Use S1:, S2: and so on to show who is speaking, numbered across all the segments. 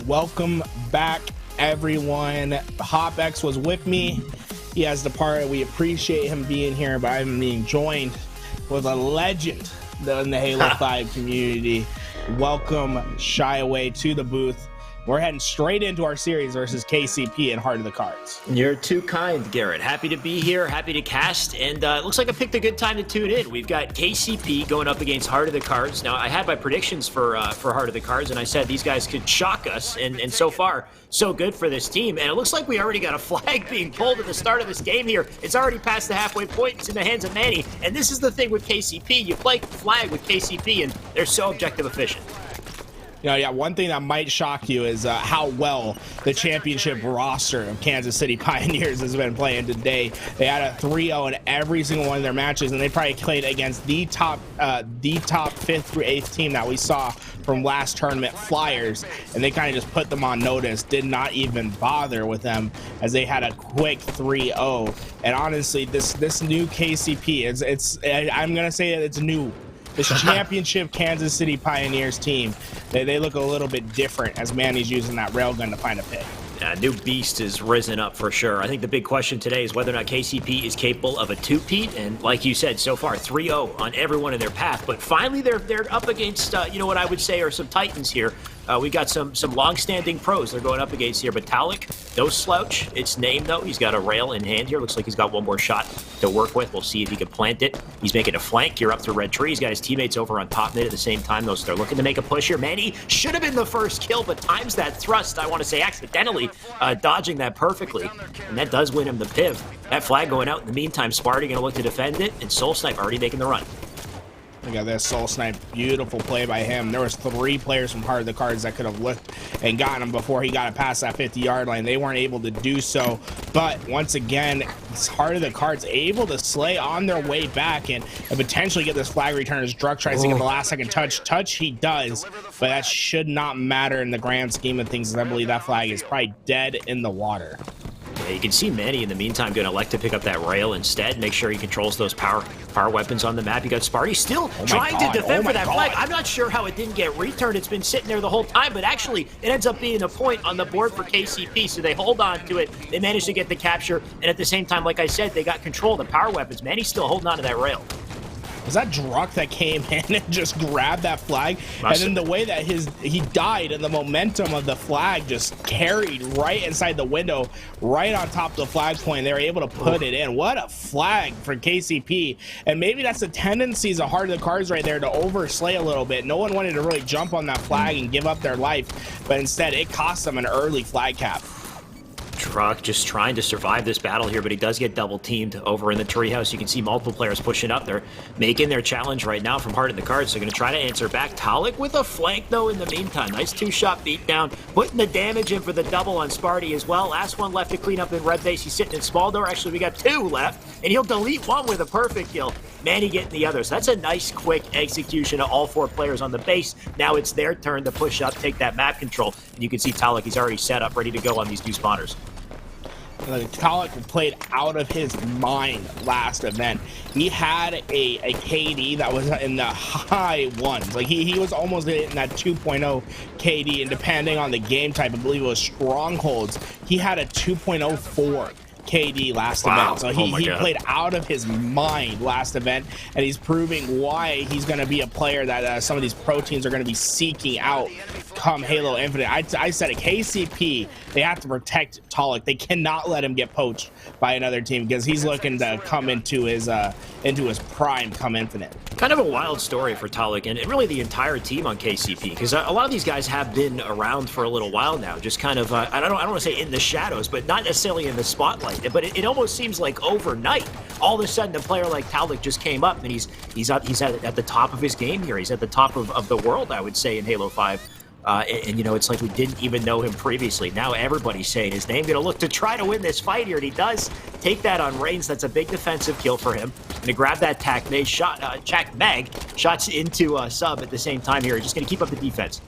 S1: Welcome back, everyone. HopX was with me. He has departed. We appreciate him being here, but I'm being joined with a legend in the Halo 5 community. Welcome, Shy Away, to the booth. We're heading straight into our series versus KCP and Heart of the Cards.
S2: You're too kind, Garrett. Happy to be here, happy to cast, and it looks like I picked a good time to tune in. We've got KCP going up against Heart of the Cards. Now, I had my predictions for Heart of the Cards, and I said these guys could shock us, and so far, so good for this team. And it looks like we already got a flag being pulled at the start of this game here. It's already past the halfway point. It's in the hands of Manny, and this is the thing with KCP. You play flag with KCP, and they're so objective efficient.
S1: One thing that might shock you is how well the championship roster of Kansas City Pioneers has been playing today. They had a 3-0 in every single one of their matches, and they probably played against the top 5th through 8th team that we saw from last tournament, Flyers, and they kind of just put them on notice, did not even bother with them as they had a quick 3-0. And honestly, this new KCP, I'm going to say that it's new. This championship Kansas City Pioneers team, they look a little bit different as Manny's using that railgun to find a pick.
S2: New beast has risen up for sure. I think the big question today is whether or not KCP is capable of a two-peat, and like you said, so far 3-0 on everyone in their path. But finally, they're up against what I would say are some titans here. We got some long-standing pros they're going up against here, but Talick, no slouch. It's named though. He's got a rail in hand here. Looks like he's got one more shot to work with. We'll see if he can plant it. He's making a flank here up through red tree. He's got his teammates over on top mid at the same time. They're looking to make a push here. Manny should have been the first kill, but times that thrust, I want to say accidentally, dodging that perfectly, and that does win him the piv. That flag going out in the meantime. Sparty going to look to defend it, and Soul Snipe already making the run.
S1: Look at this Soul Snipe, beautiful play by him. There was 3 players from Heart of the Cards that could have looked and gotten him before he got it past that 50-yard line. They weren't able to do so, but once again, Heart of the Cards able to slay on their way back and potentially get this flag return as Druk tries to get the last second touch he does, but that should not matter in the grand scheme of things, as I believe that flag is probably dead in the water.
S2: Yeah, you can see Manny in the meantime going to elect to pick up that rail instead, make sure he controls those power weapons on the map. You got Sparty still trying to defend for that flag. I'm not sure how it didn't get returned. It's been sitting there the whole time, but actually it ends up being a point on the board for KCP, so they hold on to it. They managed to get the capture, and at the same time, like I said, they got control of the power weapons. Manny's still holding on to that rail.
S1: Was that Druk that came in and just grabbed that flag? And then the way that he died and the momentum of the flag just carried right inside the window, right on top of the flag point. They were able to put it in. What a flag for KCP. And maybe that's the tendencies of Heart of the Cards right there, to overslay a little bit. No one wanted to really jump on that flag and give up their life, but instead it cost them an early flag cap.
S2: Druk just trying to survive this battle here, but he does get double teamed over in the treehouse. You can see multiple players pushing up there, making their challenge right now from Heart of the Cards. They're going to try to answer back. Talick with a flank though in the meantime. Nice 2-shot beat down, putting the damage in for the double on Sparty as well. Last one left to clean up in red base. He's sitting in small door. Actually, we got 2 left, and he'll delete one with a perfect kill. Manny getting the other. So that's a nice quick execution of all 4 players on the base. Now it's their turn to push up, take that map control, and you can see Talick, he's already set up, ready to go on these 2 spawners.
S1: Talick played out of his mind last event. He had a KD that was in the high ones. Like he was almost in that 2.0 KD, and depending on the game type, I believe it was Strongholds, he had a 2.04 KD last event. So he played out of his mind last event, and he's proving why he's going to be a player that some of these pro teams are going to be seeking out come Halo Infinite. I said it, KCP, they have to protect Talick. They cannot let him get poached by another team, because he's looking to come into his prime come Infinite.
S2: Kind of a wild story for Talick and really the entire team on KCP, because a lot of these guys have been around for a little while now, just kind of I don't want to say in the shadows, but not necessarily in the spotlight. But it almost seems like overnight, all of a sudden a player like Talick just came up, and he's at the top of his game here. He's at the top of the world, I would say, in Halo 5. And it's like we didn't even know him previously. Now everybody's saying his name. Gonna look to try to win this fight here, and he does take that on Reigns. That's a big defensive kill for him. Gonna grab that Tac Mag shot, shots into sub at the same time here. Just gonna keep up the defense.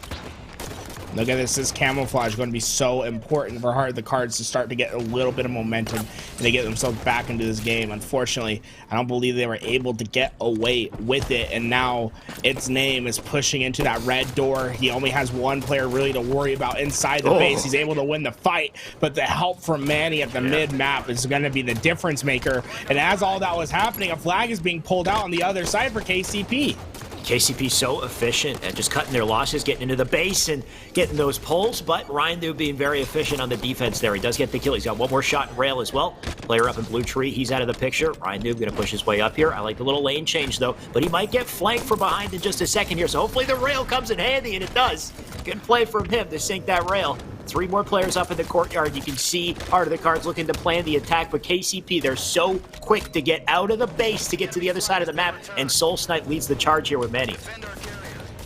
S1: Look at this. This camouflage going to be so important for Heart of the Cards to start to get a little bit of momentum and to get themselves back into this game. Unfortunately, I don't believe they were able to get away with it, and now its name is pushing into that red door. He only has one player really to worry about inside the base. He's able to win the fight, but the help from Manny at the mid-map is going to be the difference maker. And as all that was happening, a flag is being pulled out on the other side for KCP.
S2: KCP so efficient at just cutting their losses, getting into the base and getting those pulls, but Ryan Noob being very efficient on the defense there. He does get the kill. He's got one more shot in rail as well. Player up in blue tree, he's out of the picture. Ryan Noob going to push his way up here. I like the little lane change though, but he might get flanked from behind in just a second here, so hopefully the rail comes in handy, and it does. Good play from him to sink that rail. 3 more players up in the courtyard. You can see Heart of the Cards looking to plan the attack, but KCP, they're so quick to get out of the base to get to the other side of the map, and Soul Snipe leads the charge here with Manny.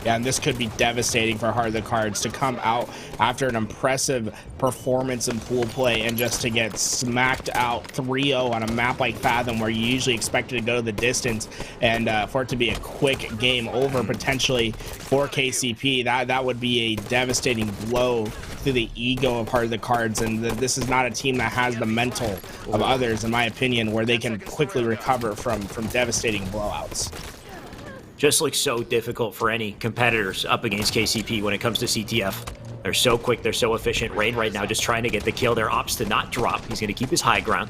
S1: Yeah, and this could be devastating for Heart of the Cards to come out after an impressive performance in pool play and just to get smacked out 3-0 on a map like Fathom, where you usually expect it to go the distance, and for it to be a quick game over potentially for KCP. That would be a devastating blow to the ego of Heart of the Cards, and this is not a team that has the mental of others, in my opinion, where they can quickly recover from devastating blowouts.
S2: Just looks so difficult for any competitors up against KCP when it comes to CTF. They're so quick, they're so efficient. Rain right now just trying to get the kill. Their ops to not drop. He's going to keep his high ground.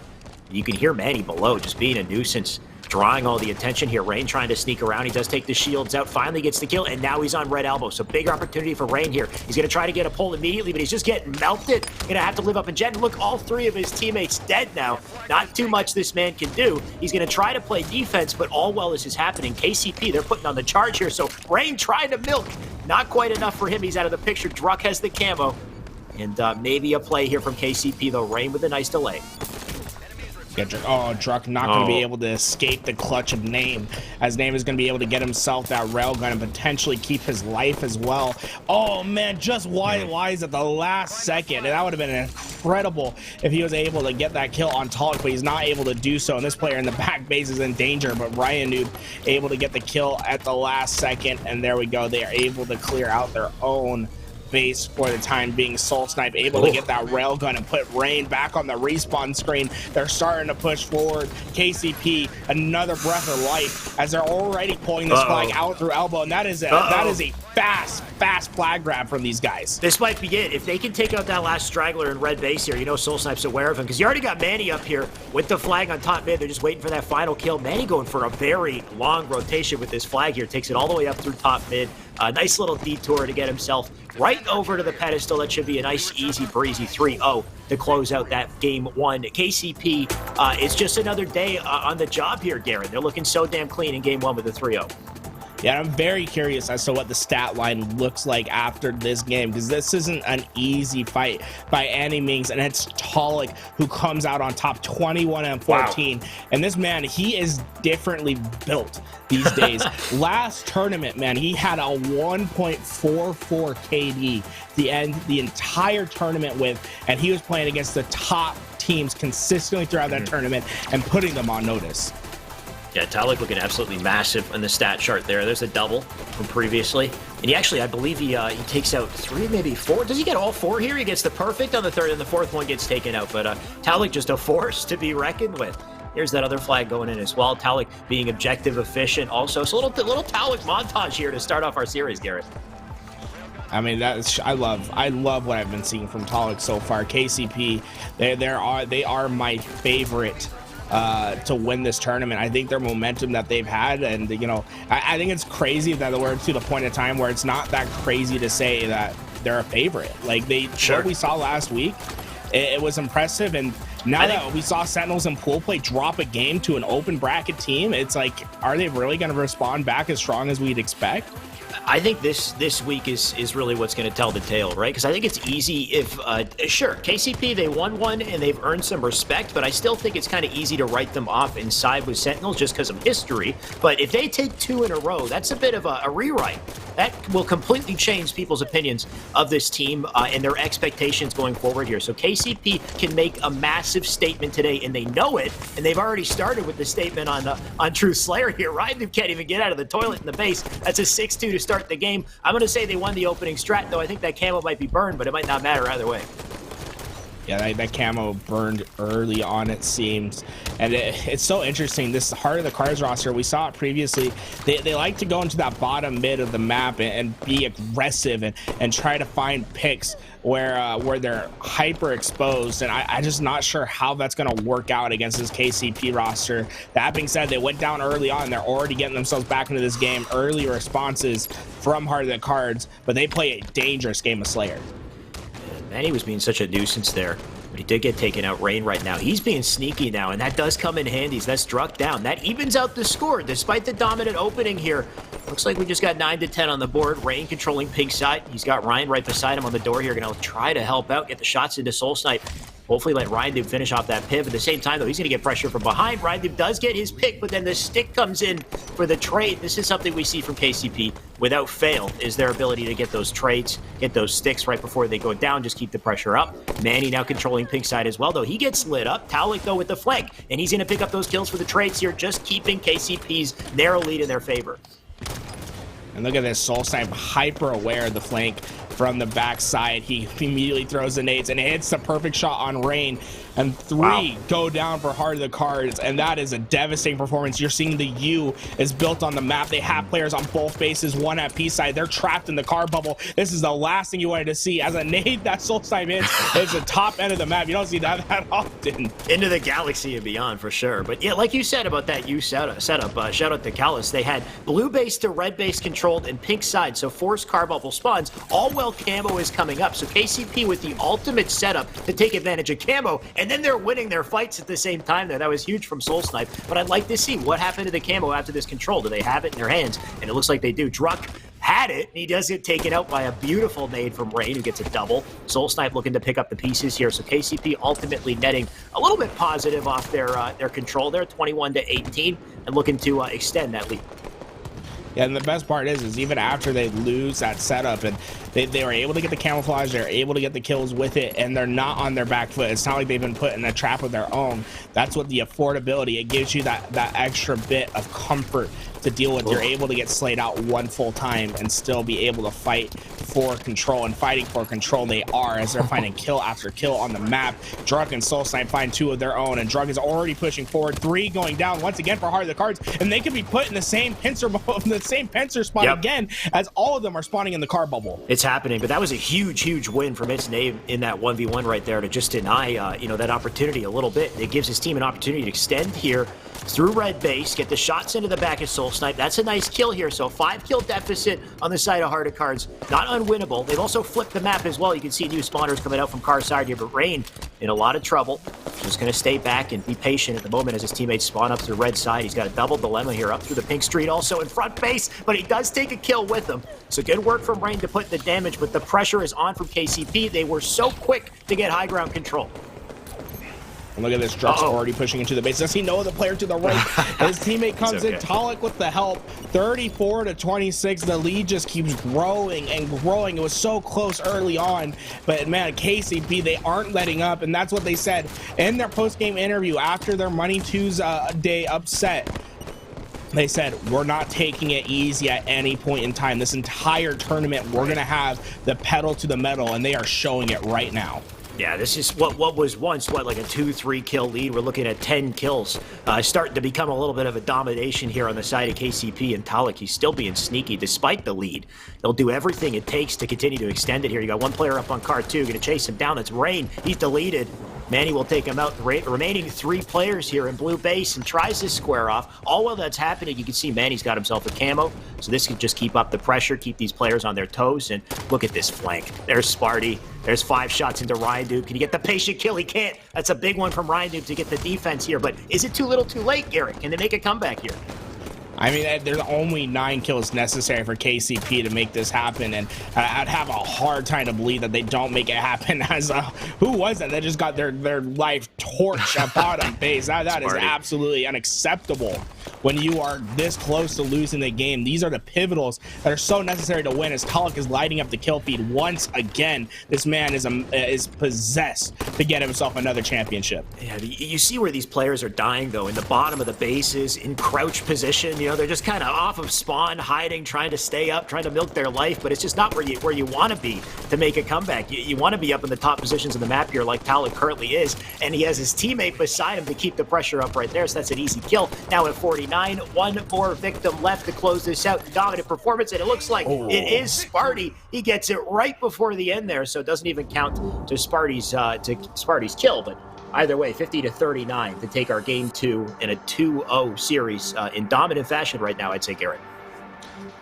S2: You can hear Manny below just being a nuisance, drawing all the attention here. Rain trying to sneak around. He does take the shields out, finally gets the kill, and now he's on red elbow. So big opportunity for Rain here. He's going to try to get a pull immediately, but he's just getting melted. Going to have to live up in Jet. Look, all 3 of his teammates dead now. Not too much this man can do. He's going to try to play defense, but all while this is happening, KCP, they're putting on the charge here. So Rain trying to milk. Not quite enough for him. He's out of the picture. Druck has the camo. And maybe a play here from KCP, though. Rain with a nice delay.
S1: Yeah, Druck not going to be able to escape the clutch of Name, as Name is going to be able to get himself that railgun and potentially keep his life as well. Oh man, just white lies at the last second, and that would have been incredible if he was able to get that kill on Talick, but he's not able to do so, and this player in the back base is in danger. But Ryan Noob able to get the kill at the last second, and there we go. They are able to clear out their own base for the time being. Soul Snipe able to get that railgun and put Rain back on the respawn screen. They're starting to push forward. KCP, another breath of life, as they're already pulling this flag out through elbow, and that is a fast flag grab from these guys.
S2: This might be it. If they can take out that last straggler in red base here, you know Soul Snipe's aware of him, because you already got Manny up here with the flag on top mid. They're just waiting for that final kill. Manny going for a very long rotation with this flag here. Takes it all the way up through top mid. A nice little detour to get himself right over to the pedestal. That should be a nice, easy, breezy 3-0 to close out that game 1. KCP, it's just another day on the job here, Garrett. They're looking so damn clean in game 1 with the 3-0.
S1: Yeah, I'm very curious as to what the stat line looks like after this game, because this isn't an easy fight by any means, and it's Talick who comes out on top 21-14. Wow. And this man, he is differently built these days. Last tournament, man, he had a 1.44 KD the entire tournament with, and he was playing against the top teams consistently throughout that tournament and putting them on notice.
S2: Yeah, Talick looking absolutely massive on the stat chart there. There's a double from previously. And he actually, I believe he takes out 3, maybe 4. Does he get all 4 here? He gets the perfect on the 3rd, and the 4th one gets taken out. But Talick just a force to be reckoned with. Here's that other flag going in as well. Talick being objective, efficient also. So a little Talick montage here to start off our series, Garrett.
S1: I mean, I love what I've been seeing from Talick so far. KCP, they are my favorite to win this tournament. I think their momentum that they've had, and you know, I think it's crazy that we're to the point of time where it's not that crazy to say that they're a favorite. Like what we saw last week, it was impressive, and now that we saw Sentinels and Pool Play drop a game to an open bracket team, it's like, are they really going to respond back as strong as we'd expect?
S2: I think this week is really what's going to tell the tale, right? Because I think it's easy if, sure, KCP, they won one and they've earned some respect, but I still think it's kind of easy to write them off and side with Sentinels just because of history. But if they take 2 in a row, that's a bit of a rewrite. That will completely change people's opinions of this team and their expectations going forward here. So KCP can make a massive statement today, and they know it, and they've already started with the statement on Truth Slayer here. Ryan can't even get out of the toilet in the base. That's a 6-2 to start start the game. I'm going to say they won the opening strat, though I think that camo might be burned, but it might not matter either way.
S1: Yeah, that camo burned early on, it seems. And it's so interesting. This Heart of the Cards roster, we saw it previously. They like to go into that bottom mid of the map and be aggressive and try to find picks where they're hyper exposed. And I'm just not sure how that's going to work out against this KCP roster. That being said, they went down early on. They're already getting themselves back into this game. Early responses from Heart of the Cards, but they play a dangerous game of Slayer.
S2: Manny was being such a nuisance there, but he did get taken out. Rain right now, he's being sneaky now, and that does come in handy. That's struck down. That evens out the score despite the dominant opening here. Looks like we just got 9-10 on the board. Rain controlling pink side. He's got Ryan right beside him on the door here, gonna try to help out, get the shots into Soul Snipe. Hopefully let Ryan finish off that piv. At the same time, though, he's going to get pressure from behind. Ryan does get his pick, but then the stick comes in for the trade. This is something we see from KCP without fail, is their ability to get those trades, get those sticks right before they go down, just keep the pressure up. Manny now controlling pink side as well, though. He gets lit up. Talick, though, with the flank, and he's going to pick up those kills for the trades here, just keeping KCP's narrow lead in their favor.
S1: And look at this, Soul Snipe hyper aware of the flank from the backside. He immediately throws the nades and hits the perfect shot on Rain. And 3 go down for Heart of the Cards, and that is a devastating performance. You're seeing the U is built on the map. They have players on both bases, one at P side. They're trapped in the car bubble. This is the last thing you wanted to see. As a nade that Soul Snipe hits, it's the top end of the map. You don't see that often.
S2: Into the galaxy and beyond for sure. But yeah, like you said about that U setup, shout out to Callus. They had blue base to red base controlled and pink side, so forced car bubble spawns. All while camo is coming up. So KCP with the ultimate setup to take advantage of camo, and then they're winning their fights at the same time there. That was huge from Soul Snipe. But I'd like to see what happened to the camo after this control. Do they have it in their hands? And it looks like they do. Druck had it, and he does get taken out by a beautiful nade from Rain, who gets a double. Soul Snipe looking to pick up the pieces here. So KCP ultimately netting a little bit positive off their control there, 21-18, and looking to extend that lead.
S1: Yeah, and the best part is even after they lose that setup and they were able to get the camouflage, they're able to get the kills with it, and they're not on their back foot. It's not like they've been put in a trap of their own. That's what the affordability, it gives you that extra bit of comfort to deal with. You're able to get slayed out one full time and still be able to fight for control, and fighting for control they are, as they're finding kill after kill on the map. Druck and Soul Snipe find 2 of their own, and Druck is already pushing forward. 3 going down once again for Heart of the Cards, and they could be put in the same pincer spot again, as all of them are spawning in the car bubble.
S2: It's happening, but that was a huge win from its name in that 1v1 right there to just deny that opportunity a little bit. It gives his team an opportunity to extend here through red base, get the shots into the back of Soul Snipe. That's a nice kill here. So 5 kill deficit on the side of Heart of Cards. Not unwinnable. They've also flipped the map as well. You can see new spawners coming out from car side here, but Rain in a lot of trouble. Just going to stay back and be patient at the moment as his teammates spawn up through red side. He's got a double dilemma here up through the pink street, also in front base, but he does take a kill with him. So good work from Rain to put the damage, but the pressure is on from KCP. They were so quick to get high ground control.
S1: And look at this, Druck's already pushing into the base. Does he know the player to the right? His teammate comes in, Talick with the help. 34-26, the lead just keeps growing and growing. It was so close early on, but man, KCP, they aren't letting up, and that's what they said in their post-game interview after their Money Tuesday upset. They said, we're not taking it easy at any point in time. This entire tournament, we're going to have the pedal to the metal, and they are showing it right now.
S2: Yeah, this is what was once, like a 2-3 kill lead. We're looking at 10 kills. Starting to become a little bit of a domination here on the side of KCP, and Talick, he's still being sneaky despite the lead. They'll do everything it takes to continue to extend it here. You got one player up on car 2, going to chase him down. That's Rain. He's deleted. Manny will take him out. The remaining 3 players here in blue base and tries to square off. All while that's happening, you can see Manny's got himself a camo. So this can just keep up the pressure, keep these players on their toes. And look at this flank. There's Sparty. There's 5 shots into Ryan Duke. Can you get the patient kill? He can't. That's a big one from Ryan Duke to get the defense here. But is it too little too late, Garrett? Can they make a comeback here?
S1: I mean, there's only 9 kills necessary for KCP to make this happen, and I'd have a hard time to believe that they don't make it happen. As who was that? They just got their life torched at bottom base. That is absolutely unacceptable when you are this close to losing the game. These are the pivotals that are so necessary to win, as Talick is lighting up the kill feed once again. This man is possessed to get himself another championship.
S2: Yeah, you see where these players are dying, though, in the bottom of the bases, in crouch position. You know, they're just kind of off of spawn, hiding, trying to stay up, trying to milk their life, but it's just not where you want to be to make a comeback. You want to be up in the top positions of the map here like Talick currently is, and he has his teammate beside him to keep the pressure up right there, so that's an easy kill. Now at 49, one more victim left to close this out. Dominant performance, and it looks like it is Sparty. He gets it right before the end there, so it doesn't even count to Sparty's kill, but either way, 50-39 to take our game 2 in a 2-0 series in dominant fashion right now, I'd say, Garrett.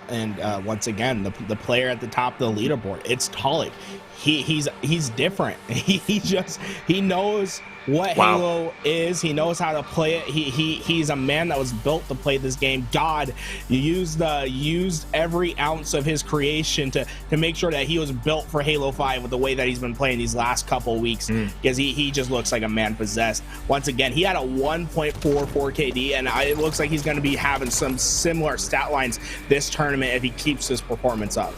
S1: And once again, the player at the top of the leaderboard, it's Talick. He's different. He knows what Halo is. He knows how to play it. He's a man that was built to play this game. God used every ounce of his creation to make sure that he was built for Halo 5 with the way that he's been playing these last couple weeks, because he just looks like a man possessed. Once again, he had a 1.44 KD, and it looks like he's going to be having some similar stat lines this tournament if he keeps his performance up.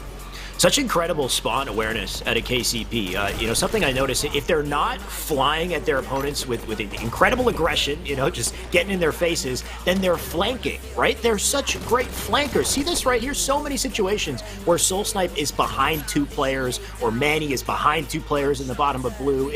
S2: Such incredible spawn awareness at a KCP. You know, something I noticed, if they're not flying at their opponents with incredible aggression, you know, just getting in their faces, then they're flanking, right? They're such great flankers. See this right here? So many situations where Soul Snipe is behind 2 players or Manny is behind 2 players in the bottom of blue.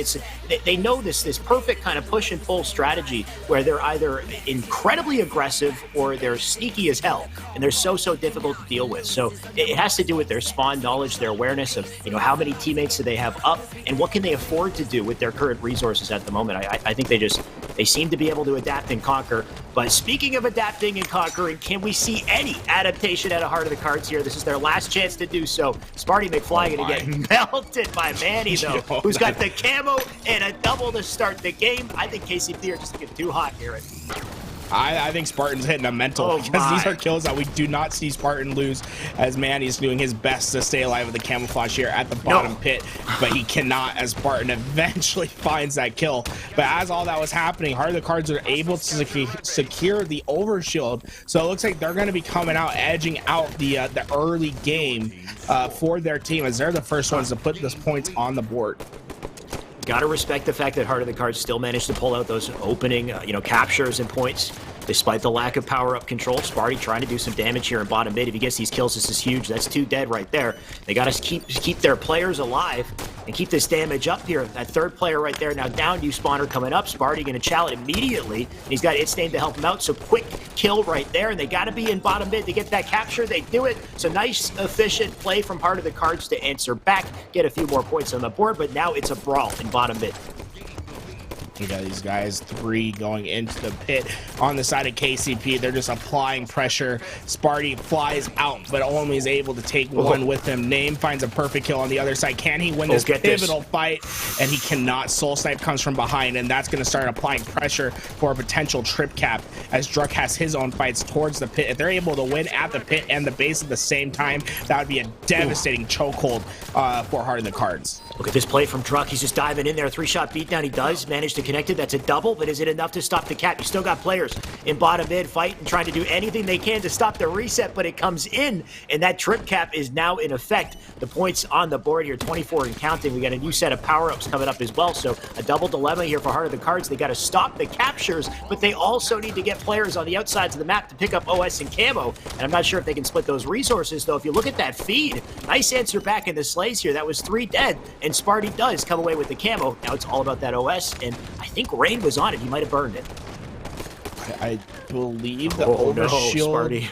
S2: They know this perfect kind of push and pull strategy where they're either incredibly aggressive or they're sneaky as hell, and they're so difficult to deal with. So it has to do with their spawn knowledge, their awareness of, you know, how many teammates do they have up and what can they afford to do with their current resources at the moment. I think they seem to be able to adapt and conquer. But speaking of adapting and conquering, can we see any adaptation at a Heart of the Cards here? This is their last chance to do so. Sparty McFly gonna get melted by Manny though, who's got the camo and a double to start the game. I think KCP are just looking too hot, Garrett.
S1: I think Spartan's hitting a mental, because these are kills that we do not see Spartan lose, as Manny's doing his best to stay alive with the camouflage here at the bottom pit, but he cannot, as Spartan eventually finds that kill. But as all that was happening, Heart of the Cards are able to secure the overshield, so it looks like they're going to be coming out, edging out the early game for their team, as they're the first ones to put this points on the board.
S2: Got to respect the fact that Heart of the Cards still managed to pull out those opening, captures and points despite the lack of power-up control. Sparty trying to do some damage here in bottom mid. If he gets these kills, this is huge. That's 2 dead right there. They got to keep their players alive and keep this damage up here. That third player right there now down. New spawner coming up. Sparty going to chow it immediately. And he's got its name to help him out. So quick kill right there. And they got to be in bottom mid to get that capture. They do it. So nice, efficient play from Heart of the Cards to answer back, get a few more points on the board. But now it's a brawl in bottom mid.
S1: You got these guys 3 going into the pit on the side of KCP. They're just applying pressure. Sparty flies out, but only is able to take one with him. Name finds a perfect kill on the other side. Can he win this pivotal fight? And he cannot. Soul Snipe comes from behind, and that's going to start applying pressure for a potential trip cap, as Druck has his own fights towards the pit. If they're able to win at the pit and the base at the same time, that would be a devastating chokehold for Heart of the Cards.
S2: Look at this play from Druck. He's just diving in there. 3-shot beatdown. He does manage to connect it. That's a double, but is it enough to stop the cap? You still got players in bottom mid fighting, trying to do anything they can to stop the reset, but it comes in, and that trip cap is now in effect. The points on the board here, 24 and counting. We got a new set of power-ups coming up as well, so a double dilemma here for Heart of the Cards. They got to stop the captures, but they also need to get players on the outsides of the map to pick up OS and camo, and I'm not sure if they can split those resources, though. If you look at that feed, nice answer back in the slays here. That was 3 dead, and Sparty does come away with the camo. Now it's all about that OS, and I think Rain was on it. He might have burned it.
S1: I believe the overshield.
S2: No, Sparty.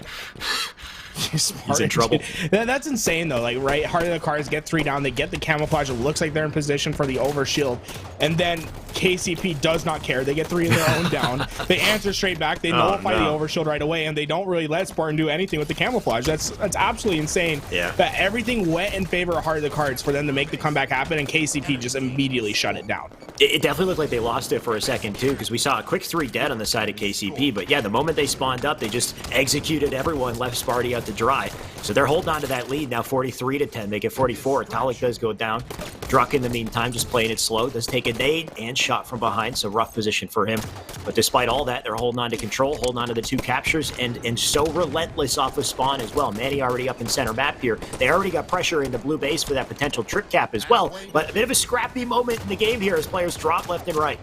S2: He's in trouble.
S1: That's insane, though. Like, right, Heart of the Cards get 3 down. They get the camouflage. It looks like they're in position for the overshield. And then KCP does not care. They get 3 of their own down. They answer straight back. They nullify the overshield right away, and they don't really let Spartan do anything with the camouflage. That's absolutely insane.
S2: Yeah.
S1: That everything went in favor of Heart of the Cards for them to make the comeback happen, and KCP just immediately shut it down.
S2: It definitely looked like they lost it for a second, too, because we saw a quick 3 dead on the side of KCP. But, yeah, the moment they spawned up, they just executed everyone, left Sparty out to dry. So they're holding on to that lead now, 43-10. They get 44. Talick does go down. Druck, in the meantime, just playing it slow. Does take a nade and shot from behind, so rough position for him. But despite all that, they're holding on to control, holding on to the 2 captures, and so relentless off of spawn as well. Manny already up in center map here. They already got pressure in the blue base for that potential trip cap as well. But a bit of a scrappy moment in the game here as players drop left and right.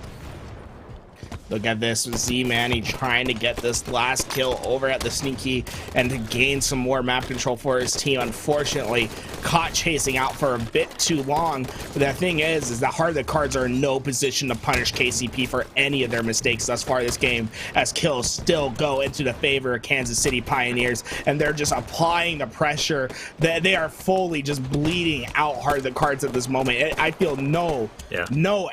S1: Look at this, Z-Manny trying to get this last kill over at the Sneaky and to gain some more map control for his team. Unfortunately, caught chasing out for a bit too long. But the thing is that Heart of the Cards are in no position to punish KCP for any of their mistakes thus far this game, as kills still go into the favor of Kansas City Pioneers, and they're just applying the pressure. They are fully just bleeding out Heart of the Cards at this moment. I feel no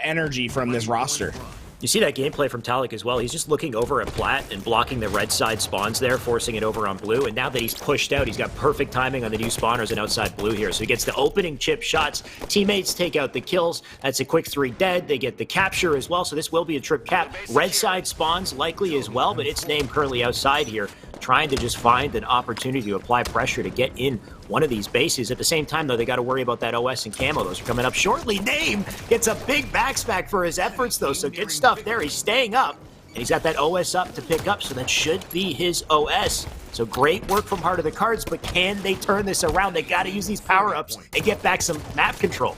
S1: energy from this roster.
S2: You see that gameplay from Talick as well. He's just looking over at Plat and blocking the red side spawns there, forcing it over on blue. And now that he's pushed out, he's got perfect timing on the new spawners and outside blue here. So he gets the opening chip shots. Teammates take out the kills. That's a quick 3 dead. They get the capture as well. So this will be a trip cap. Red side spawns likely as well, but its name currently outside here, trying to just find an opportunity to apply pressure to get in one of these bases. At the same time, though, they got to worry about that OS and camo. Those are coming up shortly. Name gets a big backspack for his efforts, though, so good stuff there. He's staying up, and he's got that OS up to pick up, so that should be his OS. So great work from Heart of the Cards, but can they turn this around? They got to use these power-ups and get back some map control.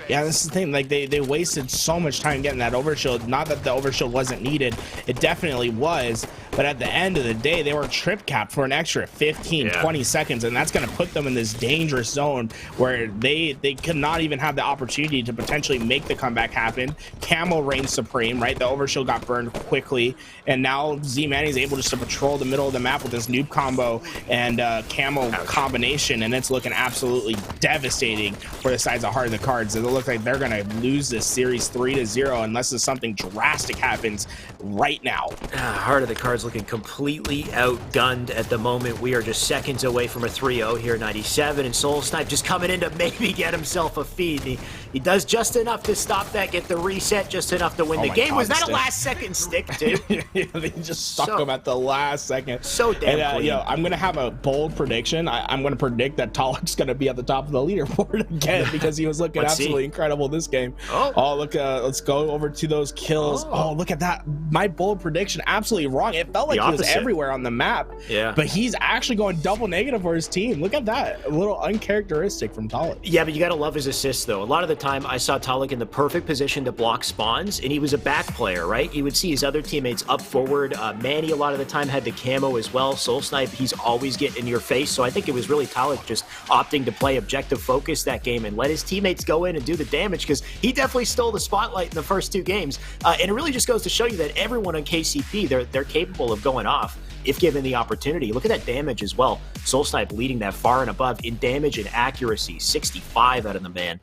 S1: Yeah, this is the thing. Like, they wasted so much time getting that overshield. Not that the overshield wasn't needed. It definitely was. But at the end of the day, they were trip capped for an extra 15, 20 seconds. And that's going to put them in this dangerous zone where they could not even have the opportunity to potentially make the comeback happen. Camo reigns supreme, right? The overshield got burned quickly. And now Z-Manny is able just to patrol the middle of the map with this noob combo and camo combination. And it's looking absolutely devastating for the sides of Heart of the Cards. It looks like they're going to lose this series 3-0 unless something drastic happens right now.
S2: Heart of the Cards looking completely outgunned at the moment. We are just seconds away from a 3-0 here, 97, and Soul Snipe just coming in to maybe get himself a feed. He does just enough to stop that, get the reset, just enough to win the game. Was that a last-second stick, too?
S1: Yeah, they just stuck him at the last second.
S2: So damn clean.
S1: You know, I'm going to have a bold prediction. I'm going to predict that Talick's going to be at the top of the leaderboard again because he was looking absolutely incredible this game. Oh, look, let's go over to those kills. Oh, look at that. My bold prediction, absolutely wrong. It felt like he was everywhere on the map. Yeah. But he's actually going double negative for his team. Look at that. A little uncharacteristic from Talick.
S2: Yeah, but you got to love his assists, though. A lot of the time, I saw Talick in the perfect position to block spawns, and he was a back player, right? You would see his other teammates up forward. Manny, a lot of the time, had the camo as well. Soul Snipe, he's always getting in your face. So I think it was really Talick just opting to play objective focus that game and let his teammates go in and do the damage, because he definitely stole the spotlight in the first 2 games. And it really just goes to show you that everyone on KCP, they're capable of going off if given the opportunity. Look at that damage as well. Soul Snipe leading that far and above in damage and accuracy. 65 out of the man,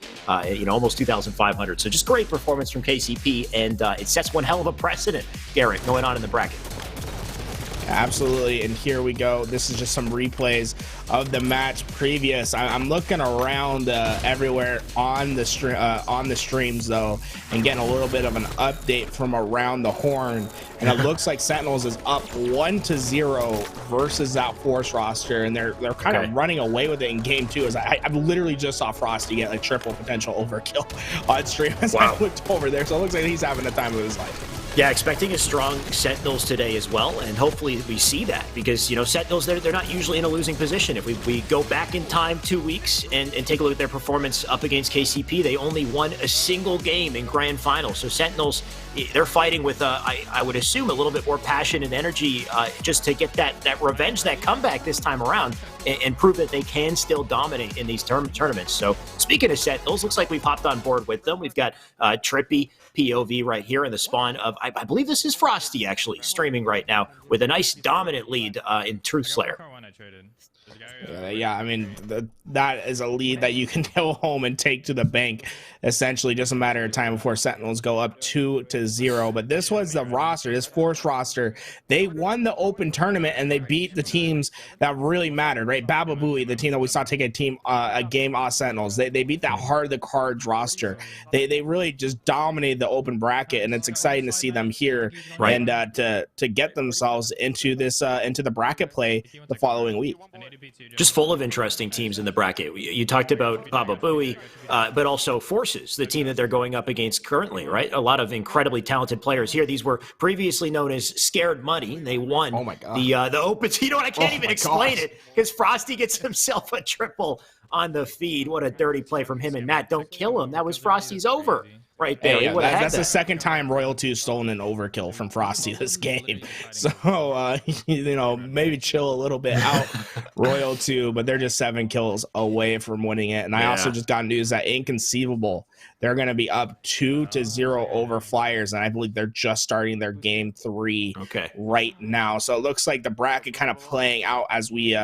S2: almost 2,500. So just great performance from KCP, and it sets one hell of a precedent, Garrett, going on in the bracket.
S1: Absolutely, and here we go. This is just some replays of the match previous. I'm looking around everywhere on the streams though, and getting a little bit of an update from around the horn. And it looks like Sentinels is up 1-0 versus that Force roster, and they're kind of running away with it in game 2. As I literally just saw Frosty get like triple potential overkill on stream as I looked over there. So it looks like he's having the time of his life.
S2: Yeah, expecting a strong Sentinels today as well, and hopefully we see that, because, Sentinels, they're not usually in a losing position. If we go back in time 2 weeks and take a look at their performance up against KCP, they only won a single game in Grand Final. So Sentinels, they're fighting with, I would assume, a little bit more passion and energy just to get that revenge, that comeback this time around, and prove that they can still dominate in these tournaments. So speaking of Sentinels, looks like we've hopped on board with them. We've got Trippy POV right here in the spawn of, I believe this is Frosty actually streaming right now with a nice dominant lead in Truth Slayer.
S1: Yeah, I mean, that is a lead that you can go home and take to the bank. Essentially, just a matter of time before Sentinels go up 2-0. But this was the roster, this Force roster. They won the open tournament and they beat the teams that really mattered, right? Baba Booey, the team that we saw take a game off Sentinels. They beat that Heart of the Cards roster. They really just dominated the open bracket, and it's exciting to see them here and to get themselves into this into the bracket play the following week.
S2: Just full of interesting teams in the bracket. You talked about Baba Booey, but also Forces, the team that they're going up against currently, right? A lot of incredibly talented players here. These were previously known as Scared Money. They won the open. You know what? I can't even explain it, because Frosty gets himself a triple on the feed. What a dirty play from him and Matt. Don't kill him. That was Frosty's over. right there.
S1: Hey,
S2: He
S1: yeah,
S2: would have had
S1: that's the
S2: that.
S1: second time Royal 2 stolen an overkill from Frosty this game. So, maybe chill a little bit out, Royal 2, but they're just 7 kills away from winning it. And I also just got news that Inconceivable, they're going to be up 2-0 over Flyers, and I believe they're just starting their game 3 right now. So it looks like the bracket kind of playing out as we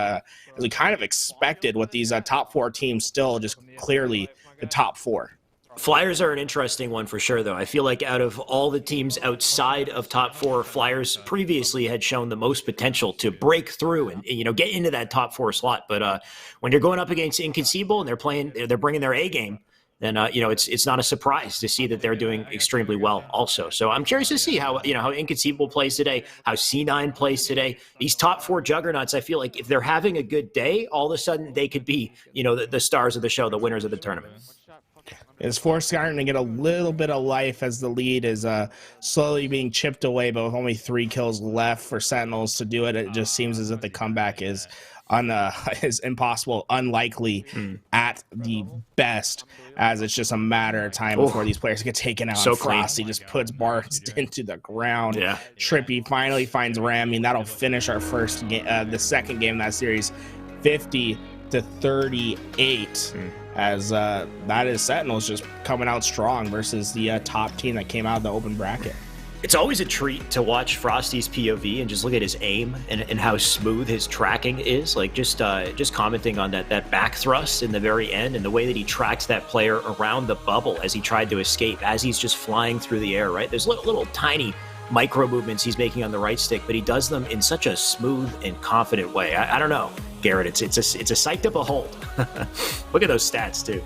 S1: kind of expected, with these top 4 teams still just clearly the top 4.
S2: Flyers are an interesting one for sure, though. I feel like out of all the teams outside of top 4, Flyers previously had shown the most potential to break through and get into that top 4 slot. But when you're going up against Inconceivable and they're bringing their A game, then it's not a surprise to see that they're doing extremely well also. So I'm curious to see how Inconceivable plays today, how C9 plays today. These top 4 juggernauts, I feel like if they're having a good day, all of a sudden they could be the stars of the show, the winners of the tournament.
S1: Is Force starting to get a little bit of life as the lead is slowly being chipped away, but with only 3 kills left for Sentinels to do it. It just seems as if the comeback is impossible, unlikely at the best, as it's just a matter of time before these players get taken out.
S2: So
S1: Frosty just puts Barnes into the ground.
S2: Yeah.
S1: Trippy finally finds Rami, and that'll finish our first game, the second game of that series, 50-38. As that is Sentinels just coming out strong versus the top team that came out of the open bracket.
S2: It's always a treat to watch Frosty's POV and just look at his aim and how smooth his tracking is. Like just commenting on that back thrust in the very end and the way that he tracks that player around the bubble as he tried to escape, as he's just flying through the air, right? There's little tiny micro movements he's making on the right stick, but he does them in such a smooth and confident way. I don't know, Garrett. It's a sight to behold. Look at those stats too.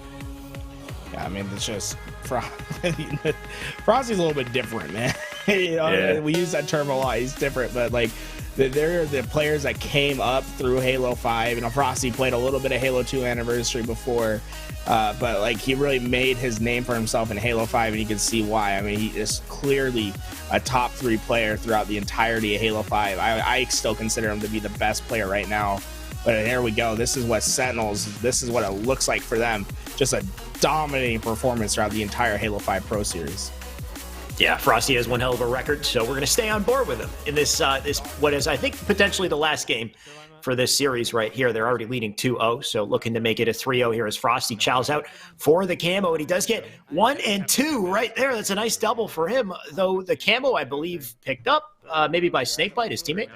S1: Yeah, I mean, it's just Frosty's a little bit different, man. We use that term a lot. He's different, but like they're the players that came up through Halo 5. Frosty played a little bit of Halo 2 Anniversary before, but like he really made his name for himself in Halo 5, and you can see why. I mean, he is clearly a top 3 player throughout the entirety of Halo 5. I still consider him to be the best player right now. But there we go. This is what Sentinels, this is what it looks like for them. Just a dominating performance throughout the entire Halo 5 Pro Series.
S2: Yeah, Frosty has one hell of a record, so we're going to stay on board with him in this what is, I think, potentially the last game for this series right here. They're already leading 2-0, so looking to make it a 3-0 here as Frosty chows out for the camo, and he does get 1 and 2 right there. That's a nice double for him, though the camo, I believe, picked up maybe by Snakebite, his teammate.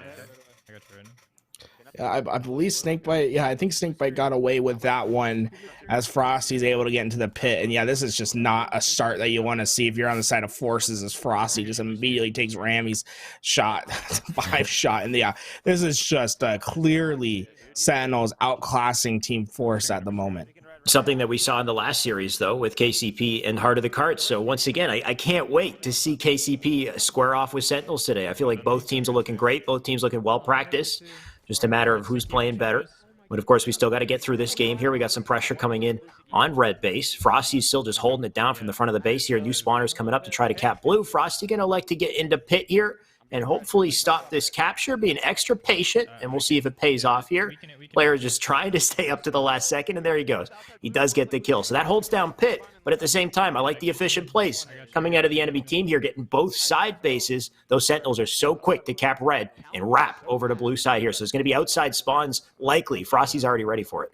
S1: I believe Snakebite, I think Snakebite got away with that one as Frosty's able to get into the pit. And yeah, this is just not a start that you want to see if you're on the side of Forces, as Frosty just immediately takes Rami's shot, 5 shot. And yeah, this is just clearly Sentinels outclassing Team Force at the moment.
S2: Something that we saw in the last series, though, with KCP and Heart of the Cards. So once again, I can't wait to see KCP square off with Sentinels today. I feel like both teams are looking great. Both teams looking well practiced. Just a matter of who's playing better. But of course, we still got to get through this game here. We got some pressure coming in on red base. Frosty's still just holding it down from the front of the base here. New spawners coming up to try to cap blue. Frosty going to elect to get into pit here and hopefully stop this capture, being extra patient, and we'll see if it pays off here. Player just trying to stay up to the last second, and there he goes. He does get the kill. So that holds down pit, but at the same time, I like the efficient plays coming out of the enemy team here, getting both side bases. Those Sentinels are so quick to cap red and wrap over to blue side here. So it's going to be outside spawns likely. Frosty's already ready for it.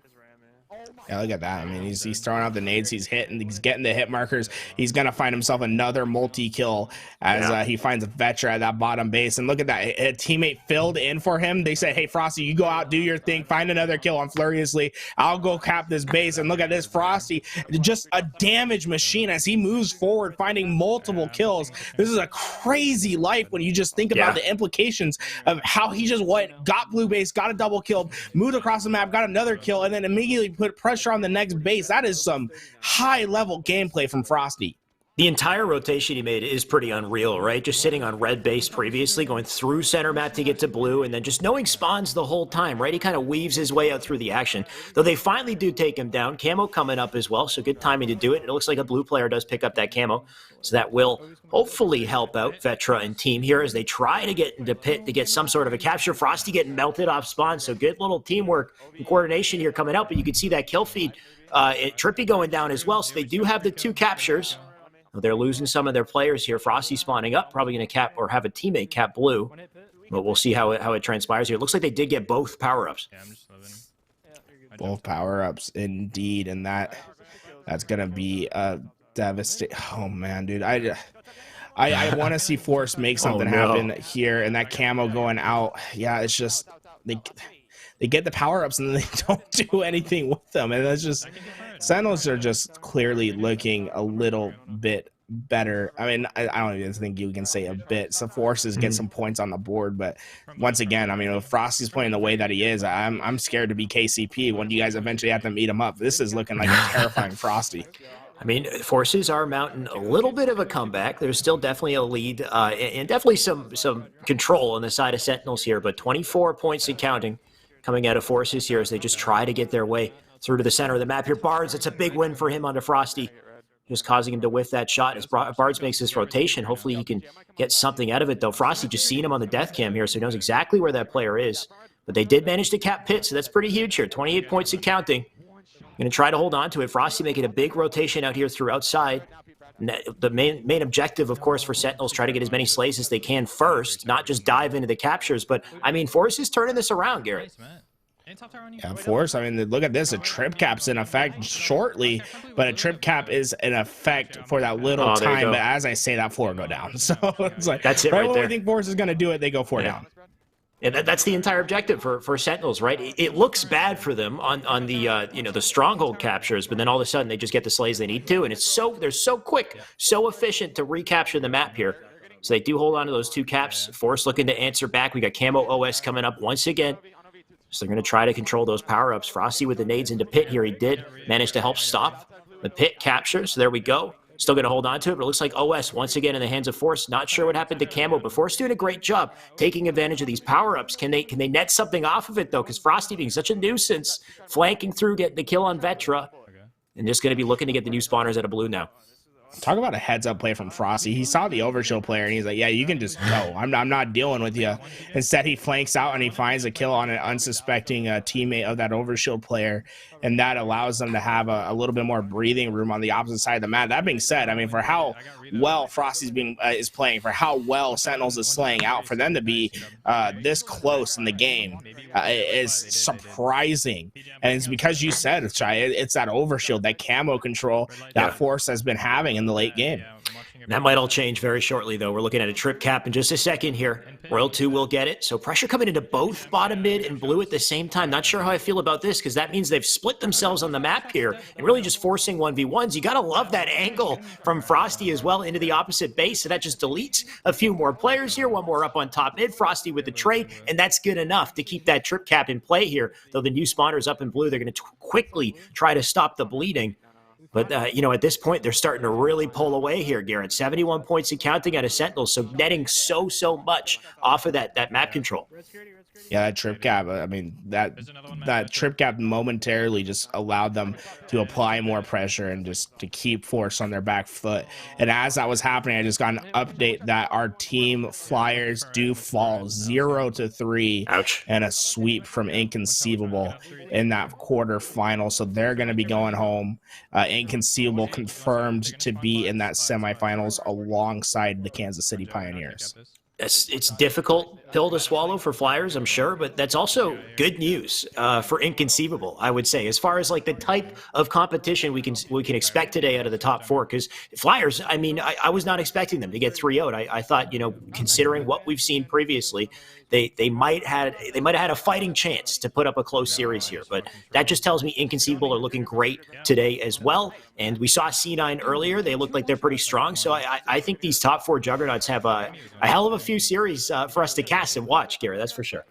S1: Yeah, look at that. I mean, he's throwing out the nades. He's hitting. He's getting the hit markers. He's going to find himself another multi-kill as he finds a Vetra at that bottom base. And look at that. A teammate filled in for him. They said, hey, Frosty, you go out, do your thing, find another kill on Furiously. I'll go cap this base. And look at this. Frosty, just a damage machine as he moves forward, finding multiple kills. This is a crazy life when you just think about the implications of how he just got blue base, got a double kill, moved across the map, got another kill, and then immediately put pressure on the next base. That is some high-level gameplay from Frosty.
S2: The entire rotation he made is pretty unreal, right? Just sitting on red base previously, going through center map to get to blue, and then just knowing spawns the whole time, right? He kind of weaves his way out through the action. Though they finally do take him down. Camo coming up as well, so good timing to do it. It looks like a blue player does pick up that camo, so that will hopefully help out Vetra and team here as they try to get into pit to get some sort of a capture. Frosty getting melted off spawn, so good little teamwork and coordination here coming out, but you can see that kill feed. Trippy going down as well, so they do have the 2 captures. They're losing some of their players here. Frosty spawning up, probably going to cap or have a teammate cap blue. But we'll see how it transpires here. It looks like they did get both power-ups.
S1: Both power-ups, indeed. And that's going to be a devastating. Oh, man, dude. I want to see Force make something happen here, and that camo going out. Yeah, it's just they get the power-ups and then they don't do anything with them, and that's just Sentinels are just clearly looking a little bit better. I mean, I don't even think you can say a bit. So Forces get some points on the board, but once again, I mean, if Frosty's playing the way that he is, I'm scared to be KCP when you guys eventually have to meet him up. This is looking like a terrifying Frosty.
S2: I mean, Forces are mounting a little bit of a comeback. There's still definitely a lead and definitely some control on the side of Sentinels here, but 24 points and counting coming out of Forces here as they just try to get their way through to the center of the map here. Bards, it's a big win for him onto Frosty, just causing him to whiff that shot. As Bards makes this rotation, hopefully he can get something out of it, though. Frosty just seen him on the death cam here, so he knows exactly where that player is. But they did manage to cap Pitt, so that's pretty huge here. 28 points and counting. Going to try to hold on to it. Frosty making a big rotation out here through outside. The main objective, of course, for Sentinels, try to get as many slays as they can first, not just dive into the captures. But, I mean, Force is turning this around, Garrett.
S1: Yeah, Force, I mean, look at this. A trip cap's in effect shortly, but a trip cap is in effect for that little time. But as I say, that 4 go down. So it's like,
S2: that's it
S1: right
S2: when
S1: we think Force is going to do it, they go 4 down.
S2: And that's the entire objective for Sentinels, right? It looks bad for them on the the stronghold captures, but then all of a sudden they just get the slays they need to, and they're so quick, so efficient to recapture the map here. So they do hold on to those 2 caps. Force looking to answer back. We got Camo OS coming up once again. So they're going to try to control those power-ups. Frosty with the nades into Pit here. He did manage to help stop the Pit capture. So there we go. Still going to hold on to it, but it looks like OS once again in the hands of Force. Not sure what happened to Camo, but Force doing a great job taking advantage of these power-ups. Can they net something off of it, though? Because Frosty being such a nuisance, flanking through, getting the kill on Vetra, and just going to be looking to get the new spawners out of blue now.
S1: Talk about a heads-up play from Frosty. He saw the overshield player, and he's like, yeah, you can just go. I'm not dealing with you. Instead, he flanks out, and he finds a kill on an unsuspecting teammate of that overshield player, and that allows them to have a little bit more breathing room on the opposite side of the map. That being said, I mean, for how well Frosty's is playing, for how well Sentinels is slaying out, for them to be this close in the game is surprising. And it's because you said, Chai, it's that overshield, that camo control that Force has been having in the late game.
S2: That might all change very shortly, though. We're looking at a trip cap in just a second here. Royal 2 will get it. So pressure coming into both bottom mid and blue at the same time. Not sure how I feel about this, because that means they've split themselves on the map here and really just forcing 1v1s. You got to love that angle from Frosty as well into the opposite base. So that just deletes a few more players here. One more up on top mid. Frosty with the trade, and that's good enough to keep that trip cap in play here. Though the new spawners up in blue, they're going to quickly try to stop the bleeding. But, at this point, they're starting to really pull away here, Garrett. 71 points and counting out of Sentinels, so netting so much off of that map control.
S1: Yeah, that trip cap, I mean, that trip cap momentarily just allowed them to apply more pressure and just to keep Force on their back foot. And as that was happening, I just got an update that our team Flyers do fall 0-3.
S2: Ouch.
S1: And a sweep from Inconceivable in that quarterfinal. So they're going to be going home. Inconceivable confirmed to be in that semifinals alongside the Kansas City Pioneers.
S2: It's difficult pill to swallow for Flyers, I'm sure, but that's also good news for Inconceivable, I would say, as far as like the type of competition we can expect today out of the top 4. Because Flyers, I mean, I was not expecting them to get 3-0'd. I thought, considering what we've seen previously, they might have had a fighting chance to put up a close series here. But that just tells me Inconceivable are looking great today as well. And we saw C9 earlier; they look like they're pretty strong. So I think these top 4 juggernauts have a hell of a few series for us to cast and watch, Gary. That's for sure.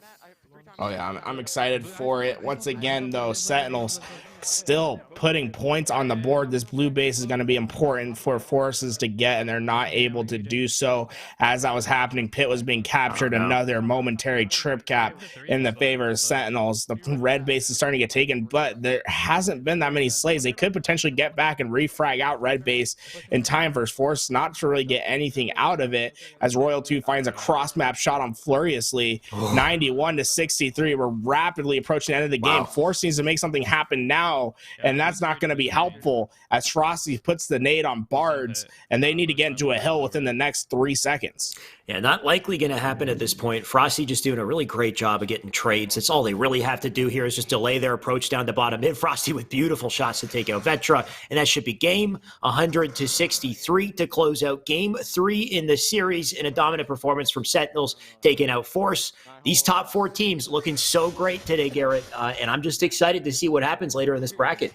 S1: Oh yeah, I'm excited for it. Once again, though, Sentinels still putting points on the board. This blue base is going to be important for Forces to get, and they're not able to do so. As that was happening, Pitt was being captured. Another momentary trip cap in the favor of Sentinels. The red base is starting to get taken, but there hasn't been that many slays. They could potentially get back and refrag out red base in time for Force not to really get anything out of it, as Royal 2 finds a cross-map shot on Furiously. 91-63. We're rapidly approaching the end of the game. Force needs to make something happen now, now, and that's not going to be helpful as Frosty puts the nade on Bards, and they need to get into a hill within the next 3 seconds.
S2: Yeah, not likely going to happen at this point. Frosty just doing a really great job of getting trades. That's all they really have to do here is just delay their approach down the bottom mid. Frosty with beautiful shots to take out Vetra, and that should be game 100-63 to close out game 3 in the series in a dominant performance from Sentinels taking out Force. These top 4 teams looking so great today, Garrett, and I'm just excited to see what happens later in this bracket.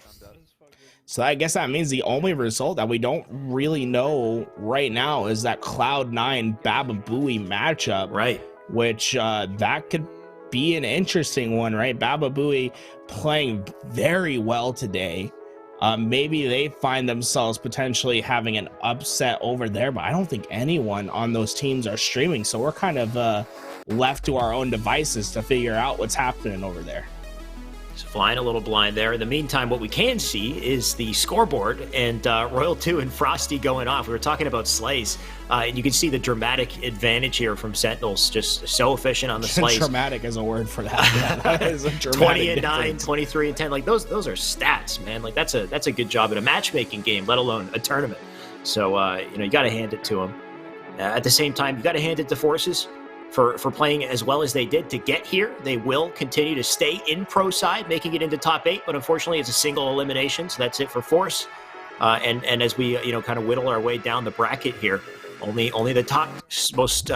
S1: So I guess that means the only result that we don't really know right now is that Cloud9 Baba Booey matchup.
S2: Right.
S1: Which that could be an interesting one, right? Baba Booey playing very well today. Maybe they find themselves potentially having an upset over there, but I don't think anyone on those teams are streaming. So we're kind of left to our own devices to figure out what's happening over there.
S2: Flying a little blind there. In the meantime, what we can see is the scoreboard and Royal 2 and Frosty going off. We were talking about slays, and you can see the dramatic advantage here from Sentinels. Just so efficient on the slays.
S1: Dramatic is a word for that. Yeah, that is a dramatic
S2: 20 and
S1: difference.
S2: 9, 23 and 10. Like those are stats, man. Like that's a good job in a matchmaking game, let alone a tournament. So you got to hand it to them. At the same time, you got to hand it to Forces for playing as well as they did to get here. They will continue to stay in pro side, making it into top 8, but unfortunately it's a single elimination, so that's it for Force. And as we kind of whittle our way down the bracket here, only the top most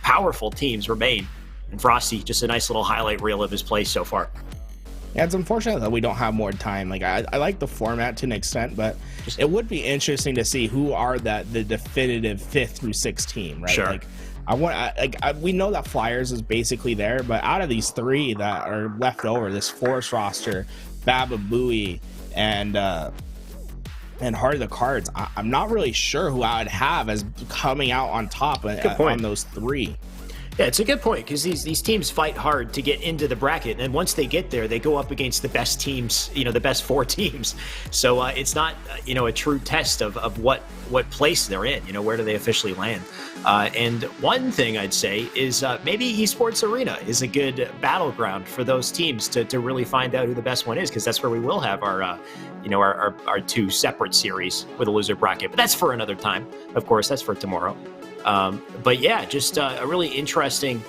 S2: powerful teams remain. And Frosty, just a nice little highlight reel of his play so far.
S1: Yeah, it's unfortunate that we don't have more time. Like I like the format to an extent, but it would be interesting to see who are the definitive 5th through 6th team, right?
S2: Sure.
S1: Like we know that Flyers is basically there, but out of these 3 that are left over, this Force roster, Baba Booey, and Heart of the Cards, I'm not really sure who I would have as coming out on top on those 3.
S2: Yeah, it's a good point because these teams fight hard to get into the bracket, and once they get there, they go up against the best teams, the best 4 teams. So it's not a true test of what place they're in. Where do they officially land? And one thing I'd say is maybe Esports Arena is a good battleground for those teams to really find out who the best one is, because that's where we will have our 2 separate series with a loser bracket. But that's for another time. Of course, that's for tomorrow. But yeah, just a really interesting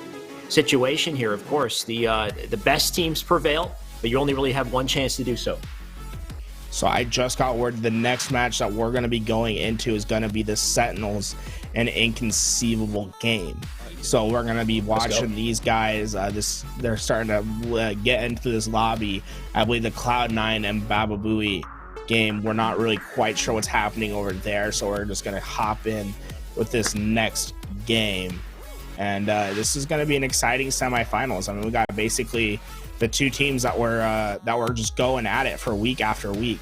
S2: situation here. Of course, the best teams prevail, but you only really have one chance to do so.
S1: So I just got word the next match that we're going to be going into is going to be the Sentinels, an inconceivable game. So we're going to be watching these guys. They're starting to get into this lobby. I believe the Cloud9 and Baba Booey game. We're not really quite sure what's happening over there, so we're just going to hop in with this next game, and this is going to be an exciting semifinals. I mean, we got basically the 2 teams that were just going at it for week after week.